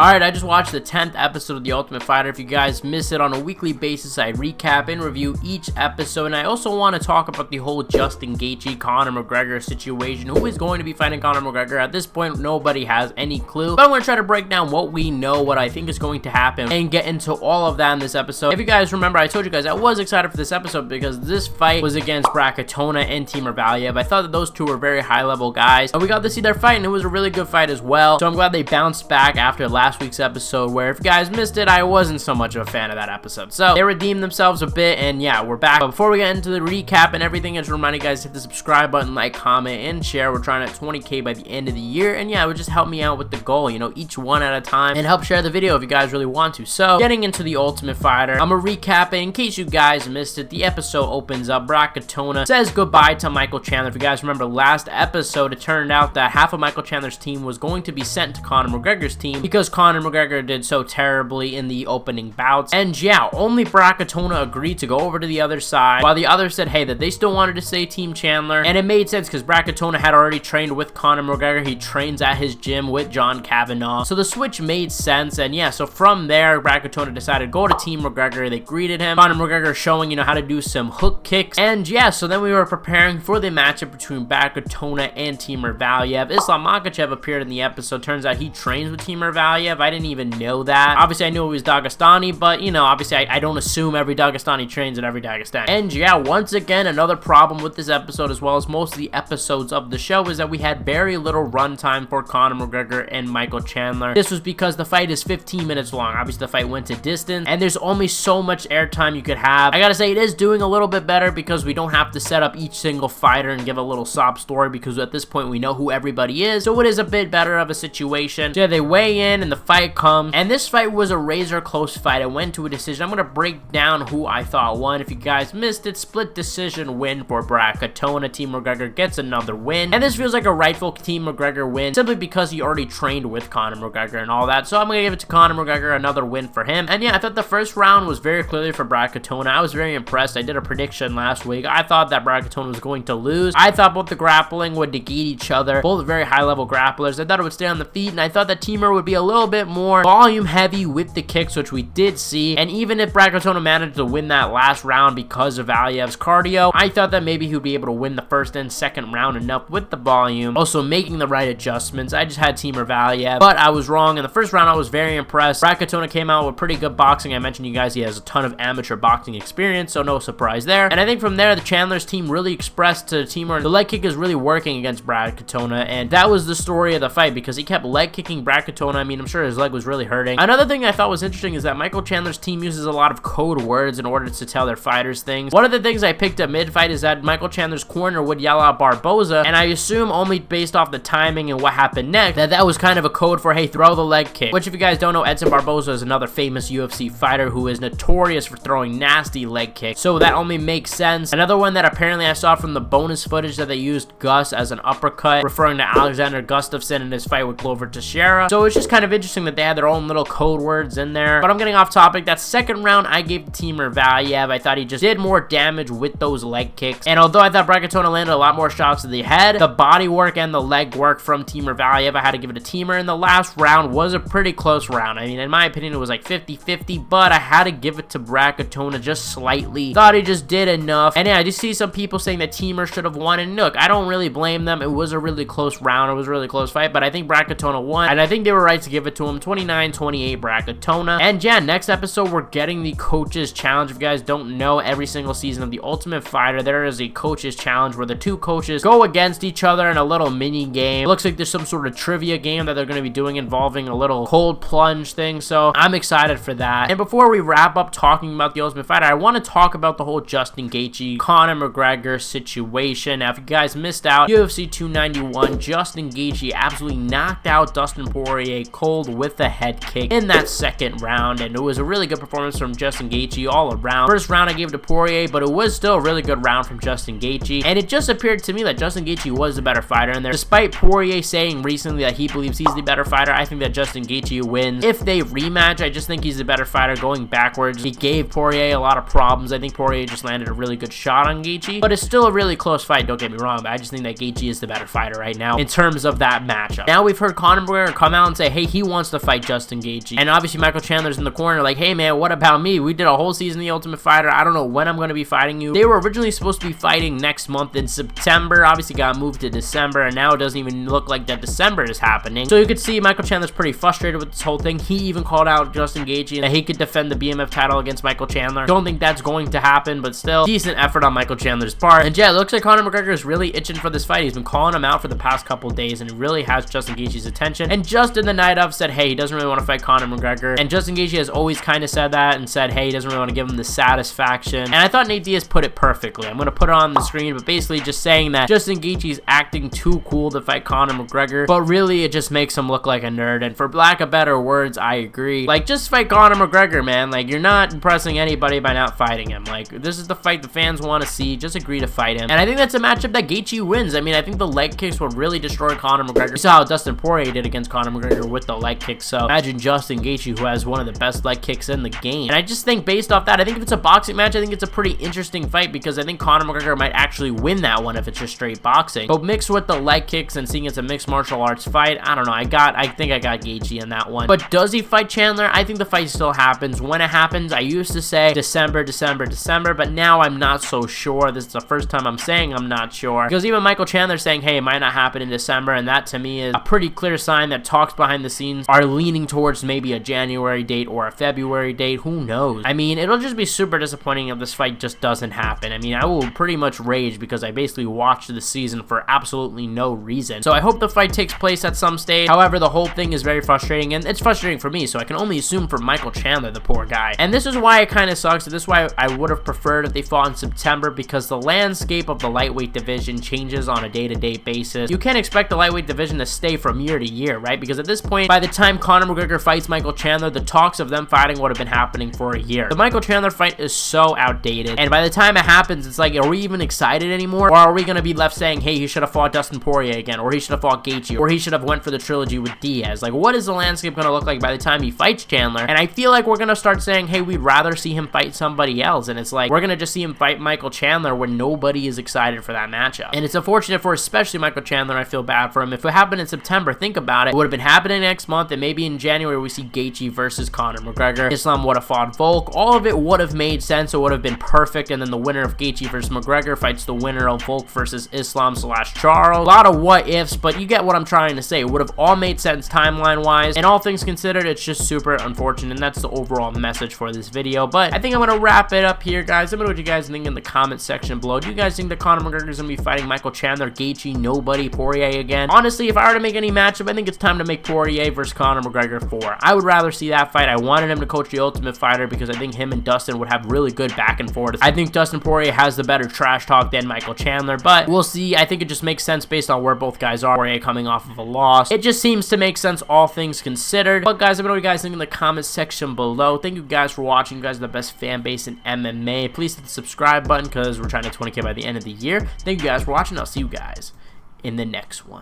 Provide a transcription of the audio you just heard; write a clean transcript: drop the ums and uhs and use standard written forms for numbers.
Alright, I just watched the 10th episode of The Ultimate Fighter. If you guys miss it on a weekly basis, I recap and review each episode. And I also want to talk about the whole Justin Gaethje, Conor McGregor situation. Who is going to be fighting Conor McGregor? At this point, nobody has any clue. But I'm going to try to break down what we know, what I think is going to happen, and get into all of that in this episode. If you guys remember, I told you guys I was excited for this episode because this fight was against Katona and Timur Valiev. I thought that those two were very high-level guys. And we got to see their fight, and it was a really good fight as well. So I'm glad they bounced back after last week's episode, where if you guys missed it, I wasn't so much of a fan of that episode. So they redeemed themselves a bit, and yeah, we're back. But before we get into the recap and everything, I just remind you guys to hit the subscribe button, like, comment, and share. We're trying at 20K by the end of the year, and yeah, it would just help me out with the goal, you know, each one at a time, and help share the video if you guys really want to. So getting into the Ultimate Fighter, I'm gonna recap it in case you guys missed it. The episode opens up, Katona says goodbye to Michael Chandler. If you guys remember last episode, it turned out that half of Michael Chandler's team was going to be sent to Conor McGregor's team because Conor McGregor did so terribly in the opening bouts. And yeah, only Katona agreed to go over to the other side, while the others said, hey, that they still wanted to stay Team Chandler. And it made sense because Katona had already trained with Conor McGregor. He trains at his gym with John Kavanagh. So the switch made sense. And yeah, so from there, Katona decided to go to Team McGregor. They greeted him. Conor McGregor showing, you know, how to do some hook kicks. And yeah, so then we were preparing for the matchup between Katona and Timur Valiev. Islam Makhachev appeared in the episode. Turns out he trains with Timur Valiev. I didn't even know that. Obviously, I knew he was Dagestani, but, you know, obviously, I don't assume every Dagestani trains in every Dagestani. And yeah, once again, another problem with this episode, as well as most of the episodes of the show, is that we had very little runtime for Conor McGregor and Michael Chandler. This was because the fight is 15 minutes long. Obviously, the fight went to distance, and there's only so much airtime you could have. I gotta say, it is doing a little bit better because we don't have to set up each single fighter and give a little sob story, because at this point, we know who everybody is, so it is a bit better of a situation. So yeah, they weigh in, and the fight comes, and this fight was a razor close fight. It went to a decision. I'm gonna break down who I thought won. If you guys missed it, split decision win for Katona. Team McGregor gets another win, and this feels like a rightful Team McGregor win simply because he already trained with Conor McGregor and all that. So I'm gonna give it to Conor McGregor, another win for him. And yeah, I thought the first round was very clearly for Katona. I was very impressed. I did a prediction last week. I thought that Katona was going to lose. I thought both the grappling would negate each other. Both very high level grapplers. I thought it would stay on the feet, and I thought that Timur would be a little bit more volume heavy with the kicks, which we did see. And even if Katona managed to win that last round because of Valiev's cardio, I thought that maybe he would be able to win the first and second round enough with the volume, also making the right adjustments. I just had Timur Valiev, but I was wrong. In the first round, I was very impressed. Katona came out with pretty good boxing. I mentioned you guys he has a ton of amateur boxing experience, so no surprise there. And I think from there, the Chandler's team really expressed to Timur the leg kick is really working against Katona, and that was the story of the fight because he kept leg kicking Katona. I mean, I'm sure his leg was really hurting. Another thing I thought was interesting is that Michael Chandler's team uses a lot of code words in order to tell their fighters things. One of the things I picked up mid-fight is that Michael Chandler's corner would yell out Barboza, and I assume only based off the timing and what happened next, that was kind of a code for, hey, throw the leg kick. Which, if you guys don't know, Edson Barboza is another famous UFC fighter who is notorious for throwing nasty leg kicks, so that only makes sense. Another one that apparently I saw from the bonus footage that they used Gus as an uppercut, referring to Alexander Gustafsson in his fight with Glover Teixeira. So it's just kind of interesting that they had their own little code words in there. But I'm getting off topic. That second round, I gave to Timur Valiev. I thought he just did more damage with those leg kicks. And although I thought Katona landed a lot more shots to the head, the body work and the leg work from Timur Valiev, I had to give it to Timur. And the last round was a pretty close round. I mean, in my opinion, it was like 50-50, but I had to give it to Katona just slightly. Thought he just did enough. And yeah, I just see some people saying that Timur should have won. And look, I don't really blame them. It was a really close round. It was a really close fight, but I think Katona won. And I think they were right to give it to him. 29-28 Katona. And yeah, next episode, we're getting the Coaches Challenge. If you guys don't know, every single season of The Ultimate Fighter, there is a Coaches Challenge where the two coaches go against each other in a little mini game. It looks like there's some sort of trivia game that they're going to be doing involving a little cold plunge thing, so I'm excited for that. And before we wrap up talking about The Ultimate Fighter, I want to talk about the whole Justin Gaethje, Conor McGregor situation. Now, if you guys missed out, UFC 291, Justin Gaethje absolutely knocked out Dustin Poirier cold with a head kick in that second round, and it was a really good performance from Justin Gaethje all around. First round I gave it to Poirier, but it was still a really good round from Justin Gaethje, and it just appeared to me that Justin Gaethje was the better fighter in there. Despite Poirier saying recently that he believes he's the better fighter, I think that Justin Gaethje wins. If they rematch, I just think he's the better fighter going backwards. He gave Poirier a lot of problems. I think Poirier just landed a really good shot on Gaethje, but it's still a really close fight, don't get me wrong, but I just think that Gaethje is the better fighter right now in terms of that matchup. Now we've heard Conor McGregor come out and say, hey, he wants to fight Justin Gaethje. And obviously Michael Chandler's in the corner like, hey man, what about me? We did a whole season of The Ultimate Fighter. I don't know when I'm going to be fighting you. They were originally supposed to be fighting next month in September, obviously got moved to December, and now it doesn't even look like that December is happening. So you could see Michael Chandler's pretty frustrated with this whole thing. He even called out Justin Gaethje that he could defend the BMF title against Michael Chandler. Don't think that's going to happen, but still, decent effort on Michael Chandler's part. And yeah, it looks like Conor McGregor is really itching for this fight. He's been calling him out for the past couple days, and it really has Justin Gaethje's attention. And just in the night of, said, hey, he doesn't really want to fight Conor McGregor. And Justin Gaethje has always kind of said that and said, hey, he doesn't really want to give him the satisfaction. And I thought Nate Diaz put it perfectly. I'm going to put it on the screen, but basically just saying that Justin Gaethje is acting too cool to fight Conor McGregor, but really it just makes him look like a nerd. And for lack of better words, I agree. Like, just fight Conor McGregor, man. Like, you're not impressing anybody by not fighting him. Like, this is the fight the fans want to see. Just agree to fight him. And I think that's a matchup that Gaethje wins. I mean, I think the leg kicks will really destroy Conor McGregor. You saw how Dustin Poirier did against Conor McGregor with the leg kicks. So imagine Justin Gaethje, who has one of the best leg kicks in the game. And I just think based off that, I think if it's a boxing match, I think it's a pretty interesting fight because I think Conor McGregor might actually win that one if it's just straight boxing. But mixed with the leg kicks and seeing it's a mixed martial arts fight, I don't know. I think I got Gaethje in that one. But does he fight Chandler? I think the fight still happens. When it happens, I used to say December, but now I'm not so sure. This is the first time I'm saying I'm not sure. Because even Michael Chandler saying, hey, it might not happen in December, and that to me is a pretty clear sign that talks behind the scenes are leaning towards maybe a January date or a February date. Who knows? I mean, it'll just be super disappointing if this fight just doesn't happen. I mean, I will pretty much rage because I basically watched the season for absolutely no reason. So I hope the fight takes place at some stage. However, the whole thing is very frustrating, and it's frustrating for me, so I can only assume for Michael Chandler, the poor guy. And this is why it kind of sucks. This is why I would have preferred if they fought in September, because the landscape of the lightweight division changes on a day-to-day basis. You can't expect the lightweight division to stay from year to year, right? Because at this point, by the time Conor McGregor fights Michael Chandler, the talks of them fighting would have been happening for a year. The Michael Chandler fight is so outdated, and by the time it happens, it's like, are we even excited anymore? Or are we going to be left saying, hey, he should have fought Dustin Poirier again, or he should have fought Gaethje, or he should have went for the trilogy with Diaz? Like, what is the landscape going to look like by the time he fights Chandler? And I feel like we're going to start saying, hey, we'd rather see him fight somebody else, and it's like, we're going to just see him fight Michael Chandler when nobody is excited for that matchup. And it's unfortunate for especially Michael Chandler. I feel bad for him. If it happened in September, think about it. It would have been happening next month, and maybe in January we see Gaethje versus Conor McGregor. Islam would have fought Volk. All of it would have made sense. It would have been perfect, and then the winner of Gaethje versus McGregor fights the winner of Volk versus Islam/Charles. A lot of what ifs, but you get what I'm trying to say. It would have all made sense timeline-wise, and all things considered, it's just super unfortunate, and that's the overall message for this video. But I think I'm going to wrap it up here, guys. Let me know what you guys think in the comment section below. Do you guys think that Conor McGregor is going to be fighting Michael Chandler, Gaethje, nobody, Poirier again? Honestly, if I were to make any matchup, I think it's time to make Poirier versus Conor McGregor 4. I would rather see that fight. I wanted him to coach The Ultimate Fighter because I think him and Dustin would have really good back and forth. I think Dustin Poirier has the better trash talk than Michael Chandler, but we'll see. I think it just makes sense based on where both guys are. Poirier coming off of a loss. It just seems to make sense, all things considered. But guys, let me know what you guys think in the comment section below. Thank you guys for watching. You guys are the best fan base in MMA. Please hit the subscribe button because we're trying to 20K by the end of the year. Thank you guys for watching. I'll see you guys in the next one.